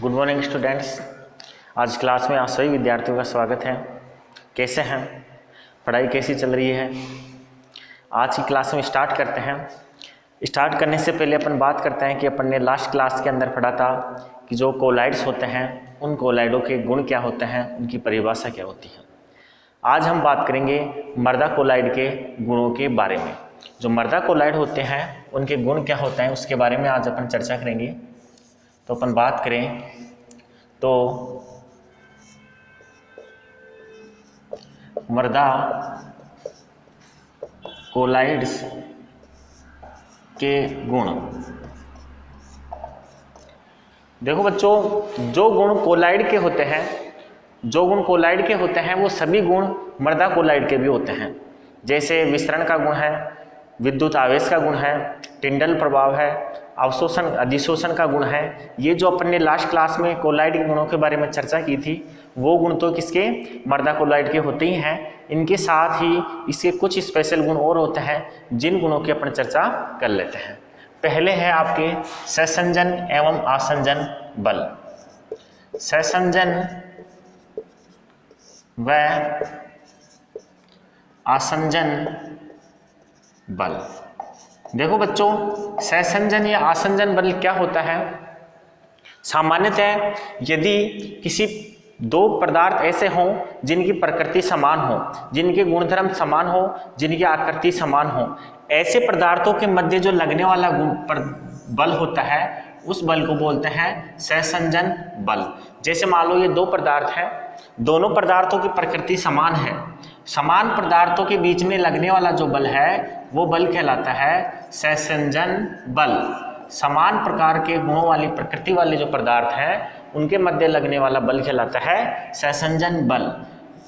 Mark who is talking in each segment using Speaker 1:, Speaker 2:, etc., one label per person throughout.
Speaker 1: Good morning students. आज class में आप सभी विद्यार्थियों का स्वागत है। कैसे हैं, पढ़ाई कैसी चल रही है? आज की क्लास में स्टार्ट करते हैं। स्टार्ट करने से पहले अपन बात करते हैं कि अपन ने लास्ट क्लास के अंदर पढ़ा था कि जो कोलाइड्स होते हैं उन कोलाइडों के गुण क्या होते हैं, उनकी परिभाषा क्या होती है। आज हम बात करेंगे मर्दा कोलाइड के गुणों के बारे में। जो मर्दा कोलाइड होते हैं उनके गुण क्या होते हैं उसके बारे में आज अपन चर्चा करेंगे। तो अपन बात करें तो मर्दा कोलाइड्स के गुण। देखो बच्चों, जो गुण कोलाइड के होते हैं वो सभी गुण मर्दा कोलाइड के भी होते हैं। जैसे विसरण का गुण है, विद्युत आवेश का गुण है, टिंडल प्रभाव है, अवशोषण अधिशोषण का गुण है। ये जो अपन ने लास्ट क्लास में कोलाइड के गुणों के बारे में चर्चा की थी वो गुण तो किसके, मर्दा कोलाइड के होते ही हैं। इनके साथ ही इसके कुछ स्पेशल गुण और होते हैं जिन गुणों की अपन चर्चा कर लेते हैं। पहले है आपके सहसंजन एवं आसंजन बल। सहसंजन व आसंजन बल। देखो बच्चों, सहसंजन या आसंजन बल क्या होता है? सामान्यतः यदि किसी दो पदार्थ ऐसे हों जिनकी प्रकृति समान हो, जिनके गुणधर्म समान हो, जिनकी आकृति समान हो, ऐसे पदार्थों के मध्य जो लगने वाला बल होता है उस बल को बोलते हैं सहसंजन बल। जैसे मान लो ये दो पदार्थ हैं, दोनों पदार्थों की प्रकृति समान है, समान पदार्थों के बीच में लगने वाला जो बल है वो बल कहलाता है सहसंजन बल। समान प्रकार के गुणों वाली प्रकृति वाले जो पदार्थ हैं उनके मध्य लगने वाला बल कहलाता है सहसंजन बल।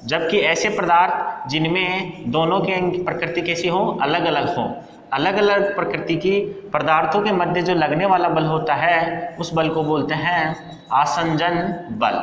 Speaker 1: जबकि ऐसे पदार्थ जिनमें दोनों की प्रकृति कैसी हो, अलग अलग हो, अलग अलग प्रकृति की पदार्थों के मध्य जो लगने वाला बल होता है उस बल को बोलते हैं आसंजन बल।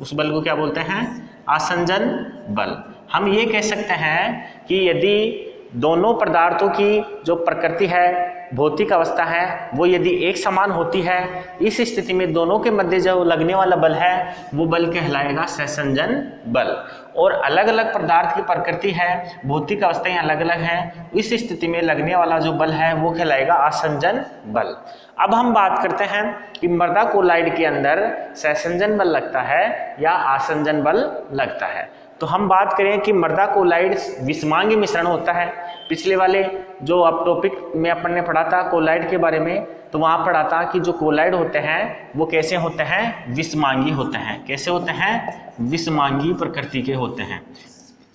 Speaker 1: उस बल को क्या बोलते हैं? आसंजन बल। हम ये कह सकते हैं कि यदि दोनों पदार्थों की जो प्रकृति है, भौतिक अवस्था है, वो यदि एक समान होती है, इस स्थिति में दोनों के मध्य जो लगने वाला बल है वो बल कहलाएगा सहसंजन बल। और अलग अलग पदार्थ की प्रकृति है, भौतिक अवस्थाएं अलग अलग हैं, इस स्थिति में लगने वाला जो बल है वो कहलाएगा आसंजन बल। अब हम बात करते हैं कि मर्दा कोलाइड के अंदर सहसंजन बल लगता है या आसंजन बल लगता है। तो हम बात करें कि मर्दा कोलाइड विषमांगी मिश्रण होता है। पिछले वाले जो अब टॉपिक में अपन ने पढ़ा था कोलाइड के बारे में, तो वहाँ पढ़ा था कि जो कोलाइड होते हैं वो कैसे होते हैं? विषमांगी होते हैं। कैसे होते हैं? विषमांगी प्रकृति के होते हैं।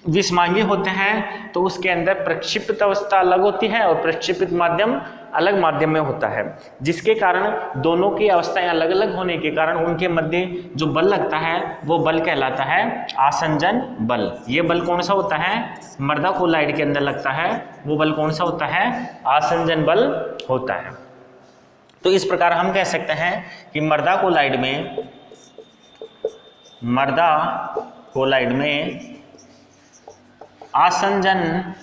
Speaker 1: विषमांगी होते हैं तो उसके अंदर प्रक्षिप्त अवस्था अलग होती है और प्रक्षेपित माध्यम अलग माध्यम में होता है, जिसके कारण दोनों की अवस्थाएं अलग अलग होने के कारण उनके मध्य जो बल लगता है वो बल कहलाता है आसंजन बल। ये बल कौन सा होता है? मर्दा कोलाइड के अंदर लगता है, वो बल कौन सा होता है? आसंजन बल होता है। तो इस प्रकार हम कह सकते हैं कि मर्दा कोलाइड में आसंजन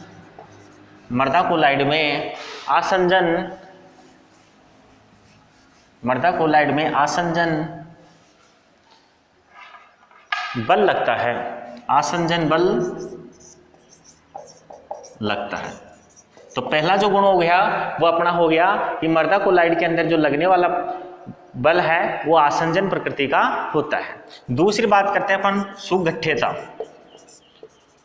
Speaker 1: बल लगता है। आसंजन बल लगता है। तो पहला जो गुण हो गया वो अपना हो गया कि मर्दा कोलाइड के अंदर जो लगने वाला बल है वो आसंजन प्रकृति का होता है। दूसरी बात करते हैं अपन सुगठ्यता।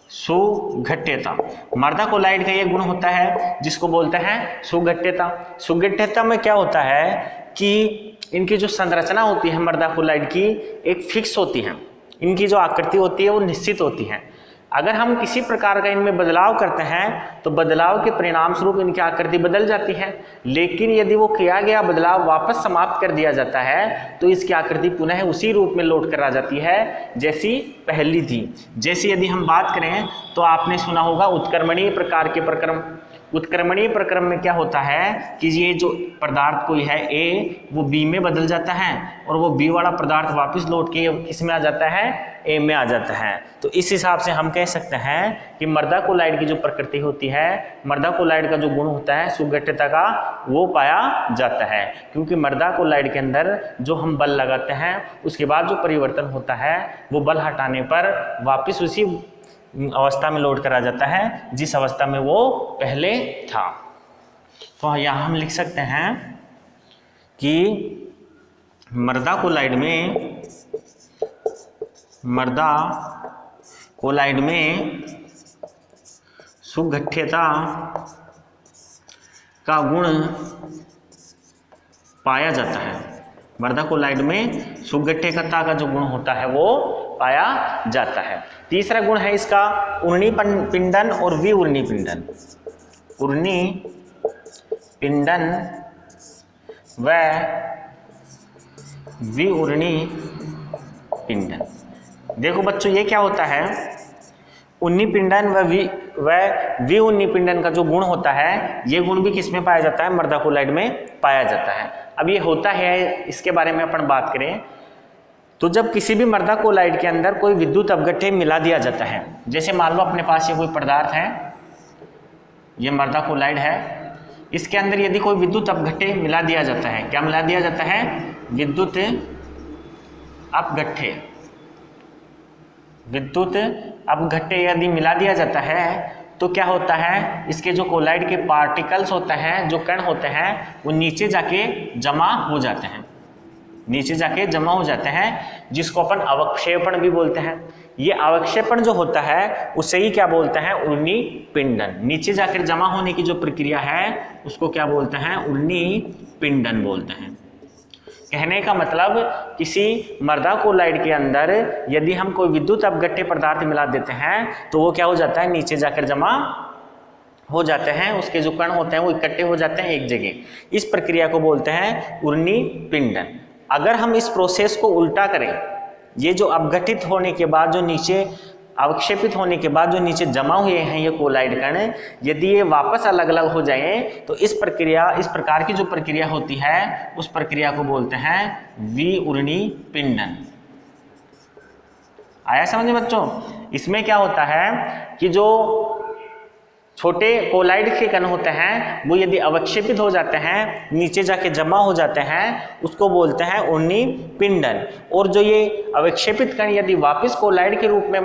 Speaker 1: सुगठ्यता मर्दा कोलाइड का ये गुण होता है जिसको बोलते हैं सुगठ्यता। सुगठ्यता में क्या होता है कि इनकी जो संरचना होती है मर्दा कोलाइड की एक फिक्स होती है, इनकी जो आकृति होती है वो निश्चित होती है। अगर हम किसी प्रकार का इनमें बदलाव करते हैं तो बदलाव के परिणाम स्वरूप इनकी आकृति बदल जाती है, लेकिन यदि वो किया गया बदलाव वापस समाप्त कर दिया जाता है तो इसकी आकृति पुनः उसी रूप में लौट कर आ जाती है जैसी पहली थी। जैसे यदि हम बात करें तो आपने सुना होगा उत्क्रमणीय प्रकार के प्रक्रम उत्क्रमणीय प्रक्रम में क्या होता है कि ये जो पदार्थ कोई है ए, वो बी में बदल जाता है और वो बी वाला पदार्थ वापस लौट के किस में आ जाता है, ए में आ जाता है। तो इस हिसाब से हम कह सकते हैं कि मृदा कोलाइड की जो प्रकृति होती है, मृदा कोलाइड का जो गुण होता है सुगठिता का, वो पाया जाता है। क्योंकि मृदा कोलाइड के अंदर जो हम बल लगाते हैं उसके बाद जो परिवर्तन होता है वो बल हटाने पर वापस उसी अवस्था में लौट कर आ जाता है जिस अवस्था में वो पहले था। तो यहाँ हम लिख सकते हैं कि मृदा कोलाइड में सुगठ्यता का गुण पाया जाता है। मृदा कोलाइड में सुगठ्यता का जो गुण होता है वो पाया जाता है। तीसरा गुण है इसका उर्णी पिंडन और विउर्णी पिंडन। उर्णी पिंडन व विउर्णी पिंडन। देखो बच्चों ये क्या होता है, उन्नी पिंडन व विउर्णी पिंडन का जो गुण होता है ये गुण भी किस में पाया जाता है, मृदा कोलाइड में पाया जाता है। अब ये होता है, इसके बारे में अपन बात करें तो जब किसी भी मृदा कोलाइड के अंदर कोई विद्युत अपघट्य मिला दिया जाता है, जैसे मान लो अपने पास ये कोई पदार्थ है, ये मृदा कोलाइड है, इसके अंदर यदि कोई विद्युत अपघट्य मिला दिया जाता है, क्या मिला दिया जाता है, विद्युत अपघट्य। विद्युत अपघट्य यदि मिला दिया जाता है तो क्या होता है, इसके जो कोलाइड के पार्टिकल्स होते हैं, जो कण होते हैं, वो नीचे जाके जमा हो जाते हैं, नीचे जाके जमा हो जाते हैं, जिसको अपन अवक्षेपण भी बोलते हैं। ये अवक्षेपण जो होता है उसे ही क्या बोलते हैं, उर्णी पिंडन। नीचे जाकर जमा होने की जो प्रक्रिया है उसको क्या बोलते हैं, उर्णी पिंडन बोलते हैं। कहने का मतलब किसी मृदा कोलाइड के अंदर यदि हम कोई विद्युत अपघट्य पदार्थ मिला देते हैं तो वो क्या हो जाता है, नीचे जाकर जमा हो जाते हैं, उसके जो कण होते हैं वो इकट्ठे हो जाते हैं एक जगह। इस प्रक्रिया को बोलते हैं उर्णी पिंडन। अगर हम इस प्रोसेस को उल्टा करें, ये जो अपघटित होने के बाद जो नीचे अवक्षेपित होने के बाद जो नीचे जमा हुए हैं ये कोलाइड कण, यदि ये वापस अलग अलग हो जाए तो इस प्रकार की जो प्रक्रिया होती है उस प्रक्रिया को बोलते हैं विउर्णी पिंडन। आया समझ में बच्चों? इसमें क्या होता है कि जो छोटे कोलाइड के कण होते हैं वो यदि अवक्षेपित हो जाते हैं, नीचे जाके जमा हो जाते हैं, उसको बोलते हैं उर्णी पिंडन। और जो ये अवक्षेपित कण यदि वापस कोलाइड के रूप में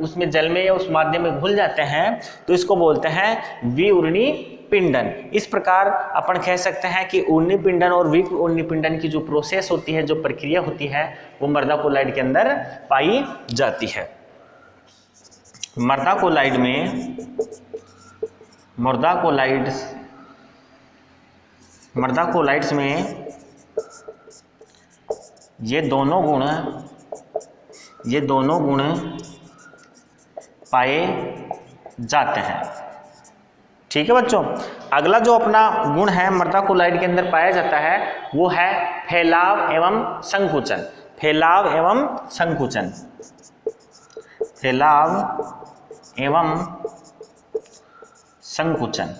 Speaker 1: उसमें जल में या उस माध्यम में घुल जाते हैं तो इसको बोलते हैं विउर्णी पिंडन। इस प्रकार अपन कह सकते हैं कि उर्णी पिंडन और विउर्णी पिंडन की जो प्रोसेस होती है, जो प्रक्रिया होती है, वो मृदा कोलाइड के अंदर पाई जाती है। मृदा कोलाइड्स में ये दोनों गुण पाए जाते हैं। ठीक है बच्चों, अगला जो अपना गुण है मृदा कोलाइड के अंदर पाया जाता है वो है फैलाव एवं संकुचन। फैलाव एवं संकुचन। फैलाव एवं संकुचन।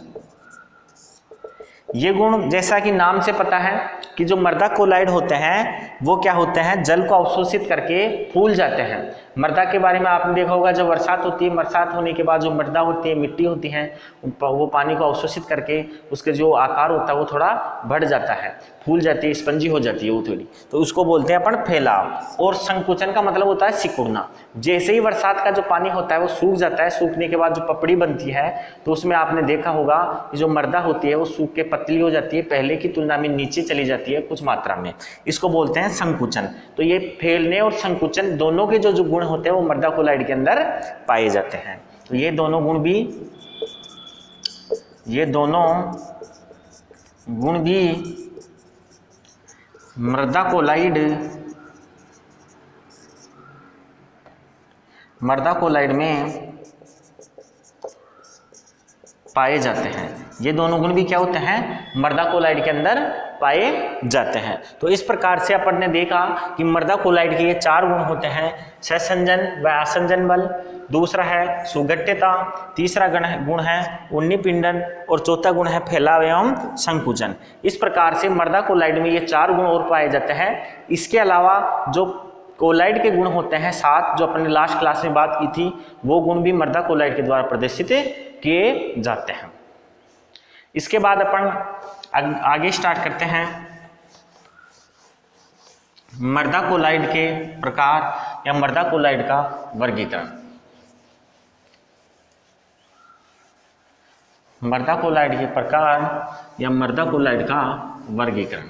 Speaker 1: ये गुण जैसा कि नाम से पता है कि जो मृदा कोलाइड होते हैं वो क्या होते हैं, जल को अवशोषित करके फूल जाते हैं। मृदा के बारे में आपने देखा होगा, जब बरसात होती है, बरसात होने के बाद जो मृदा होती है, मिट्टी होती है, वो पानी को अवशोषित करके उसके जो आकार होता है वो थोड़ा बढ़ जाता है, फूल जाती है, स्पंजी हो जाती है वो थोड़ी, तो उसको बोलते हैं अपन फैलाव। और संकुचन का मतलब होता है सिकुड़ना। जैसे ही बरसात का जो पानी होता है वो सूख जाता है, सूखने के बाद जो पपड़ी बनती है तो उसमें आपने देखा होगा कि जो मृदा होती है वो सूख के पतली हो जाती है, पहले की तुलना में नीचे चली जाती है कुछ मात्रा में, इसको बोलते हैं संकुचन। तो ये फैलने और संकुचन दोनों के जो गुण होते हैं वो मृदा कोलाइड के अंदर पाए जाते हैं। तो ये दोनों गुण भी मृदा कोलाइड में पाए जाते हैं। ये दोनों गुण भी क्या होते हैं, मृदा कोलाइड के अंदर पाए जाते हैं। तो इस प्रकार से अपन ने देखा कि मृदा कोलाइड के ये 4 गुण होते हैं, सहसंजन व आसंजन बल, दूसरा है सुगठ्यता, तीसरा गुण है उन्नीपिंडन और चौथा गुण है फैलाव एवं संकुचन। इस प्रकार से मृदा कोलाइड में ये 4 गुण और पाए जाते हैं। इसके अलावा जो कोलाइड के गुण होते हैं 7, जो अपने लास्ट क्लास में बात की थी, वो गुण भी मृदा कोलाइड के द्वारा प्रदर्शित किए जाते हैं। इसके बाद अपन आगे स्टार्ट करते हैं मृदा कोलाइड के प्रकार या मृदा कोलाइड का वर्गीकरण। मृदा कोलाइड के प्रकार या मृदा कोलाइड का वर्गीकरण।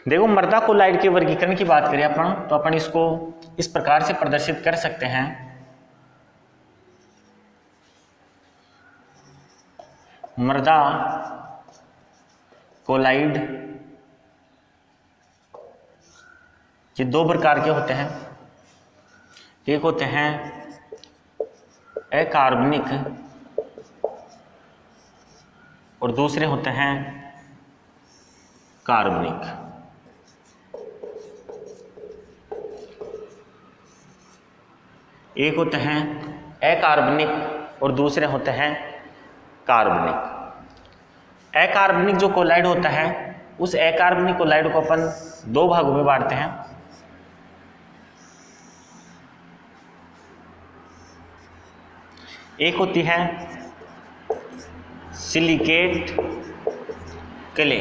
Speaker 1: देखो, मृदा कोलाइड के वर्गीकरण की बात करें अपन, तो अपन इसको इस प्रकार से प्रदर्शित कर सकते हैं। मृदा कोलाइड ये 2 प्रकार के होते हैं। एक होते हैं अकार्बनिक और दूसरे होते हैं कार्बनिक। एक होते हैं अकार्बनिक और दूसरे होते हैं कार्बनिक। अकार्बनिक जो कोलाइड होता है, उस अकार्बनिक कोलाइड को अपन 2 भागों में बांटते हैं। एक होती है सिलिकेट क्ले,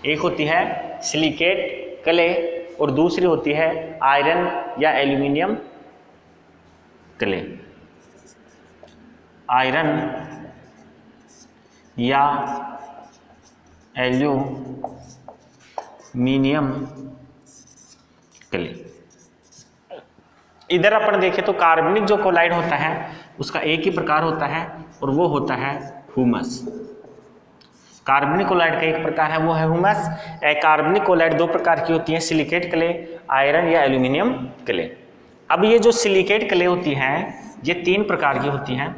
Speaker 1: एक होती है सिलिकेट क्ले और दूसरी होती है आयरन या एल्यूमिनियम क्ले। आयरन या एल्यूमिनियम क्ले। इधर अपन देखें तो कार्बनिक जो कोलाइड होता है उसका एक ही प्रकार होता है और वो होता है ह्यूमस। कार्बनिक कोलाइड का एक प्रकार है, वो है ह्यूमस। अकार्बनिक कोलाइड 2 प्रकार की होती है, सिलिकेट क्ले, आयरन या एल्यूमिनियम क्ले। अब ये जो सिलिकेट क्ले होती है ये 3 प्रकार की होती हैं।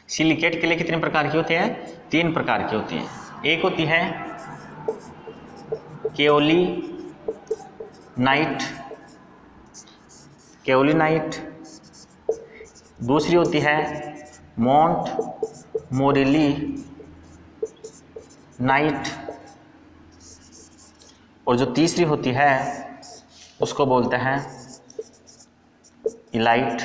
Speaker 1: सिलिकेट क्ले कितने प्रकार की होती हैं? 3 प्रकार की होती हैं। एक होती है केओलिनाइट, दूसरी होती है मोंटमोरेली नाइट और जो तीसरी होती है उसको बोलते हैं इलाइट।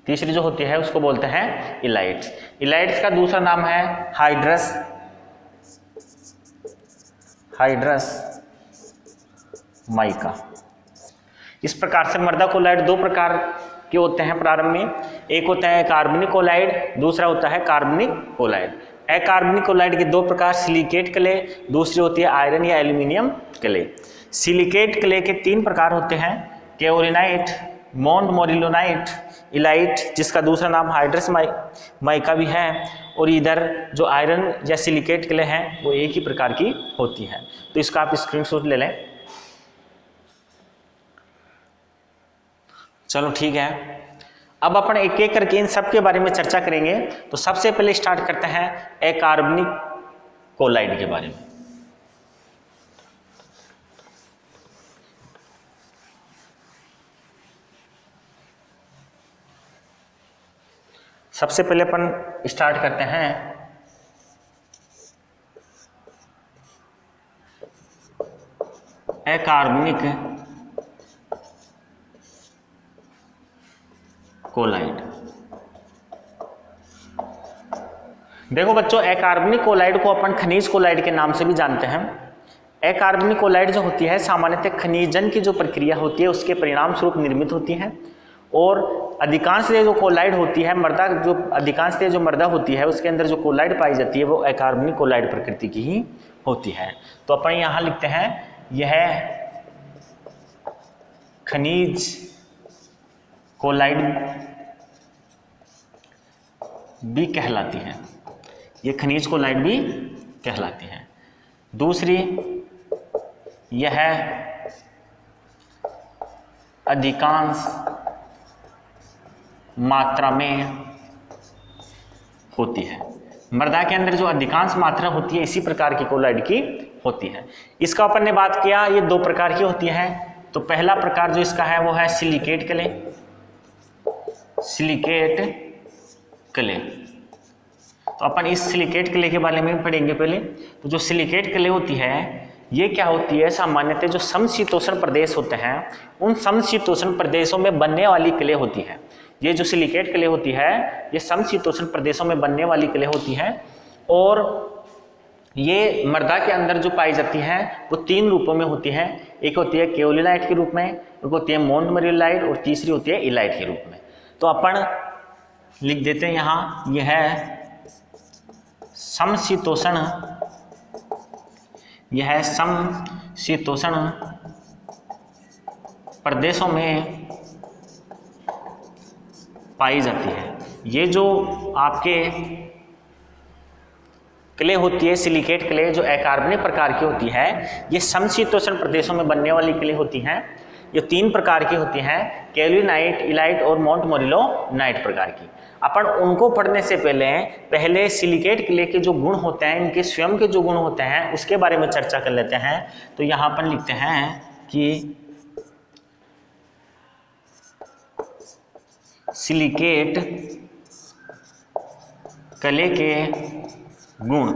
Speaker 1: तीसरी जो होती है उसको बोलते हैं इलाइट्स। इलाइट्स का दूसरा नाम है हाइड्रस माइका। इस प्रकार से मृदा कोलाइड 2 प्रकार के होते हैं प्रारंभ में। एक होता है कार्बनिक कोलाइड, दूसरा होता है कार्बनिक कोलाइड। अकार्बनिक कोलाइड के 2 प्रकार, सिलिकेट क्ले, दूसरी होती है आयरन या एल्यूमिनियम क्ले। सिलिकेट क्ले के 3 प्रकार होते हैं, केओलिनाइट, मोंटमोरेलोनाइट, इलाइट, जिसका दूसरा नाम हाइड्रस माइका भी है। और इधर जो आयरन या सिलिकेट क्ले हैं वो एक ही प्रकार की होती है। तो इसका आप स्क्रीनशॉट ले लें। चलो ठीक है, अब अपन एक एक करके इन सब के बारे में चर्चा करेंगे। तो सबसे पहले स्टार्ट करते हैं अकार्बनिक कोलाइड के बारे में। सबसे पहले अपन स्टार्ट करते हैं अकार्बनिक कोलाइड। देखो बच्चों, अकार्बनिक कोलाइड को अपन खनिज कोलाइड के नाम से भी जानते हैं। अकार्बनिक कोलाइड जो होती है सामान्यतः खनिजन की जो प्रक्रिया होती है उसके परिणाम स्वरूप निर्मित होती है। और अधिकांशतः जो कोलाइड होती है अधिकांशतः जो मृदा होती है उसके अंदर जो कोलाइड पाई जाती है वो अकार्बनिक कोलाइड प्रकृति की ही होती है। तो अपन यहाँ लिखते हैं यह खनिज कोलाइड भी कहलाती है, ये खनिज कोलाइड भी कहलाती है। दूसरी, यह अधिकांश मात्रा में होती है। मृदा के अंदर जो अधिकांश मात्रा होती है इसी प्रकार की कोलाइड की होती है। इसका अपन ने बात किया, ये दो प्रकार की होती है। तो पहला प्रकार जो इसका है वो है सिलिकेट क्ले। सिलिकेट क्ले, तो अपन इस सिलिकेट क्ले के बारे में पढ़ेंगे पहले। तो जो सिलिकेट क्ले होती है ये क्या होती है, सामान्यतः जो समशीतोष्ण प्रदेश होते हैं उन समशीतोष्ण प्रदेशों में बनने वाली क्ले होती है। ये जो सिलिकेट क्ले होती है ये समशीतोष्ण प्रदेशों में बनने वाली क्ले होती है और ये मृदा के अंदर जो पाई जाती है वो तीन रूपों में होती है। एक होती है केओलिनाइट के रूप में, एक होती है मोन्टमोरियलाइट और तीसरी होती है इलाइट के रूप में। तो अपन लिख देते हैं यहाँ, यह है समशीतोष्ण, यह समशीतोष्ण प्रदेशों में पाई जाती है। ये जो आपके क्ले होती है सिलिकेट क्ले जो अकार्बनिक प्रकार की होती है, ये समशीतोष्ण प्रदेशों में बनने वाली क्ले होती हैं। ये तीन प्रकार की होती हैं, केओलिनाइट, इलाइट और मोन्टमोरियलाइट प्रकार की। अपन उनको पढ़ने से पहले सिलिकेट क्ले के जो गुण होते हैं, इनके स्वयं के जो गुण होते हैं उसके बारे में चर्चा कर लेते हैं। तो यहाँ अपन लिखते हैं कि सिलिकेट क्ले के गुण।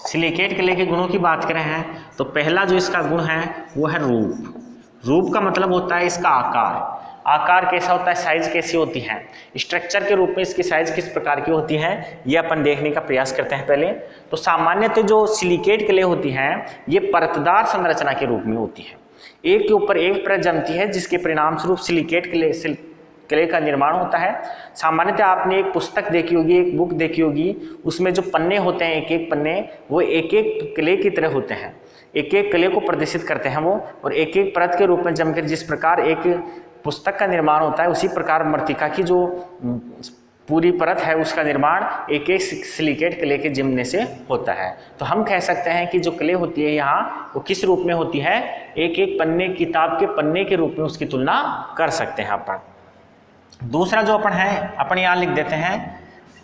Speaker 1: सिलिकेट क्ले के गुणों की बात करें हैं तो पहला जो इसका गुण है वो है रूप। रूप का मतलब होता है इसका आकार। आकार कैसा होता है, साइज कैसी होती है, स्ट्रक्चर के रूप में इसकी साइज किस प्रकार की होती है, ये अपन देखने का प्रयास करते हैं पहले। तो सामान्यतः जो सिलिकेट क्ले होती है ये परतदार संरचना के रूप में होती है, एक के ऊपर एक परत जमती है जिसके परिणाम स्वरूप सिलिकेट क्ले का निर्माण होता है। सामान्यतः आपने एक पुस्तक देखी होगी, एक बुक देखी होगी, उसमें जो पन्ने होते हैं एक एक पन्ने वो एक एक क्ले की तरह होते हैं, एक एक क्ले को प्रदर्शित करते हैं वो, और एक एक परत के रूप में जमकर जिस प्रकार एक पुस्तक का निर्माण होता है उसी प्रकार मृत्तिका की जो पूरी परत है उसका निर्माण एक एक सिलिकेट क्ले के जमने से होता है। तो हम कह सकते हैं कि जो क्ले होती है यहाँ वो किस रूप में होती है, एक एक पन्ने, किताब के पन्ने के रूप में उसकी तुलना कर सकते हैं अपन। दूसरा जो अपन है अपन यहाँ लिख देते हैं,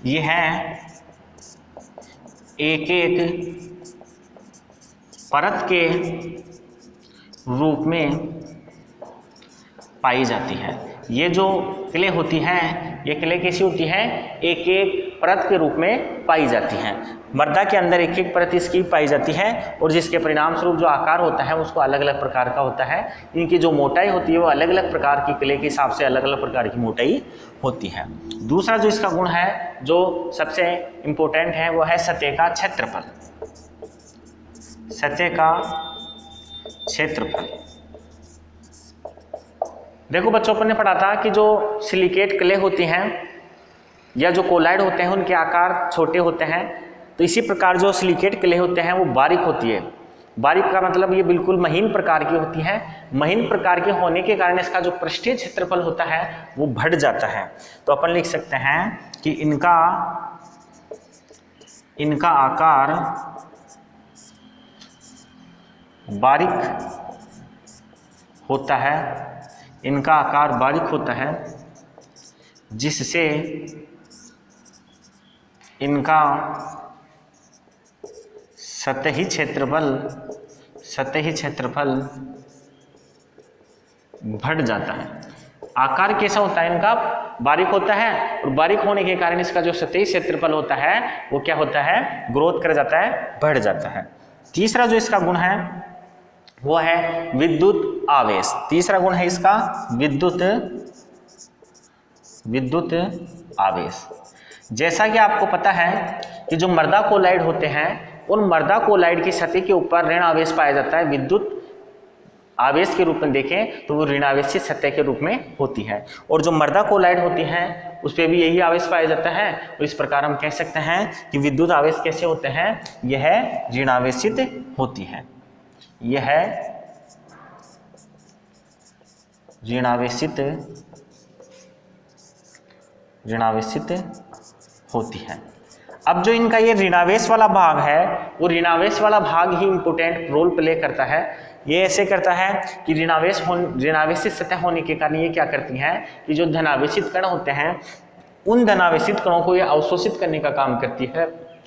Speaker 1: ये है एक एक परत के रूप में पाई जाती है। ये जो क्ले होती हैं ये क्ले कैसी होती है, एक एक परत के रूप में पाई जाती हैं। मृदा के अंदर एक एक परत इसकी पाई जाती है और जिसके परिणाम स्वरूप जो आकार होता है उसको अलग अलग प्रकार का होता है। इनकी जो मोटाई होती है वो अलग अलग प्रकार की क्ले के हिसाब से अलग अलग प्रकार की मोटाई होती है। दूसरा जो इसका गुण है जो सबसे इम्पोर्टेंट है वो है सतह का क्षेत्रफल। सतह का क्षेत्रफल, देखो बच्चों अपन ने पढ़ा था कि जो सिलिकेट क्ले होती हैं या जो कोलाइड होते हैं उनके आकार छोटे होते हैं। तो इसी प्रकार जो सिलिकेट क्ले होते हैं वो बारीक होती है। बारीक का मतलब ये बिल्कुल महीन प्रकार की होती है। महीन प्रकार के होने के कारण इसका जो पृष्ठीय क्षेत्रफल होता है वो बढ़ जाता है। तो अपन लिख सकते हैं कि इनका आकार बारीक होता है, इनका आकार बारीक होता है जिससे इनका सतही क्षेत्रफल बढ़ जाता है। आकार कैसा होता है, इनका बारीक होता है और बारीक होने के कारण इसका जो सतही क्षेत्रफल होता है वो क्या होता है, ग्रोथ कर जाता है, बढ़ जाता है। तीसरा जो इसका गुण है वो है विद्युत आवेश। तीसरा गुण है इसका विद्युत आवेश। जैसा कि आपको पता है कि जो मृदा कोलाइड होते हैं उन मृदा कोलाइड की सतह के ऊपर ऋण आवेश पाया जाता है। विद्युत आवेश के रूप में देखें तो वो ऋण आवेशित सतह के रूप में होती है, और जो मृदा कोलाइड होती हैं उस पर भी यही आवेश पाया जाता है। तो इस प्रकार हम कह सकते हैं कि विद्युत आवेश कैसे होते हैं, यह ऋण आवेशित होती है, यह ऋण आवेशित होती है। अब जो इनका ये ऋणावेश वाला भाग है वो ऋणावेश वाला भाग ही इंपोर्टेंट रोल प्ले करता है। ये ऐसे करता है कि ऋणावेशित सतह होने के कारण ये क्या करती हैं कि जो धनावेशित कण होते हैं उन धनावेशित कणों को ये अवशोषित करने का काम करती है,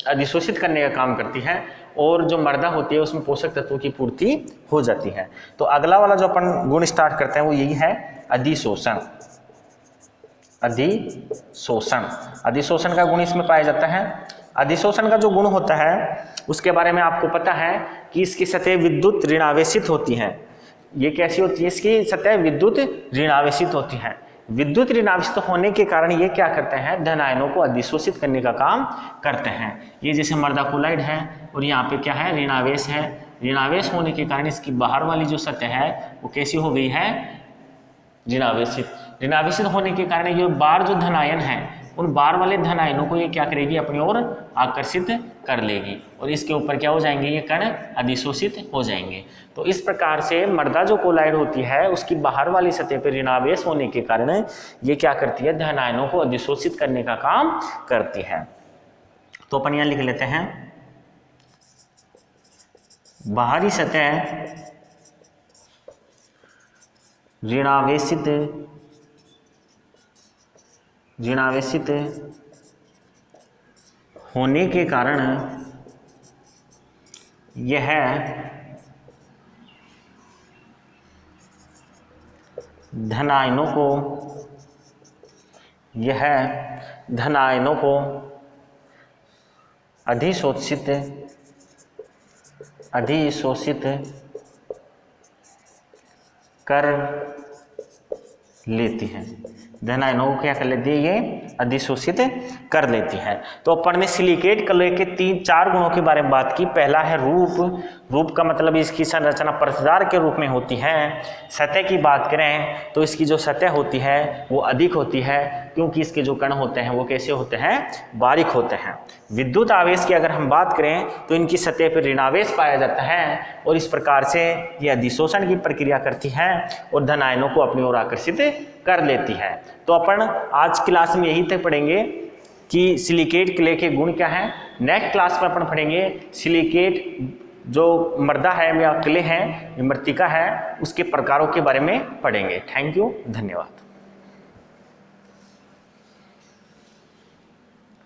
Speaker 1: अधिशोषित करने का काम करती है, और जो मृदा होती है उसमें पोषक तत्वों की पूर्ति हो जाती है। तो अगला वाला जो अपन गुण स्टार्ट करते हैं वो यही है अधिशोषण। अधिशोषण, अधिशोषण का गुण इसमें पाया जाता है। अधिशोषण का जो गुण होता है उसके बारे में आपको पता है कि इसकी सतह विद्युत ऋणावेशित होती है। ये कैसी होती है? इसकी सतह विद्युत ऋणावेशित होती है। विद्युत ऋणावेशित होने के कारण ये क्या करते हैं, धन आयनों को अधिशोषित करने का काम करते हैं। ये जैसे मृदा क्लोराइड है और यहाँ पे क्या है, ऋणावेश है। ऋणावेश होने के कारण इसकी बाहर वाली जो सतह है वो कैसी हो गई है, ऋणावेशित। ऋणावेशित होने के कारण ये बार जो धन आयन है उन बार वाले धन आयनों को ये क्या करेगी, अपनी ओर आकर्षित कर लेगी और इसके ऊपर क्या हो जाएंगे, ये कण अधिशोषित हो जाएंगे। तो इस प्रकार से मृदा जो कोलाइड होती है उसकी बाहर वाली सतह पर ऋणावेश होने के कारण ये क्या करती है, धन आयनों को अधिशोषित करने का काम करती है। तो अपन यहाँ लिख लेते हैं बाहरी सतह ऋणावेशित होने के कारण यह धन आयनों को अधिशोषित कर लेती है। धन आयनों को क्या कर लेती है, ये अधिशोषित कर लेती है। तो अपन ने सिलिकेट कलर के 3-4 गुणों के बारे में बात की। पहला है रूप। रूप का मतलब इसकी संरचना परतदार के रूप में होती है। सतह की बात करें तो इसकी जो सतह होती है वो अधिक होती है क्योंकि इसके जो कण होते हैं वो कैसे होते हैं, बारीक होते हैं। विद्युत आवेश की अगर हम बात करें तो इनकी सतह पर ऋणावेश पाया जाता है और इस प्रकार से ये अधिशोषण की प्रक्रिया करती है और धन आयनों को अपनी ओर आकर्षित कर लेती है। तो अपन आज क्लास में यही तक पढ़ेंगे कि सिलिकेट क्ले के गुण क्या हैं। नेक्स्ट क्लास में अपन पढ़ेंगे सिलिकेट जो मृदा है या क्ले है, मृत्तिका है, उसके प्रकारों के बारे में पढ़ेंगे। थैंक यू, धन्यवाद।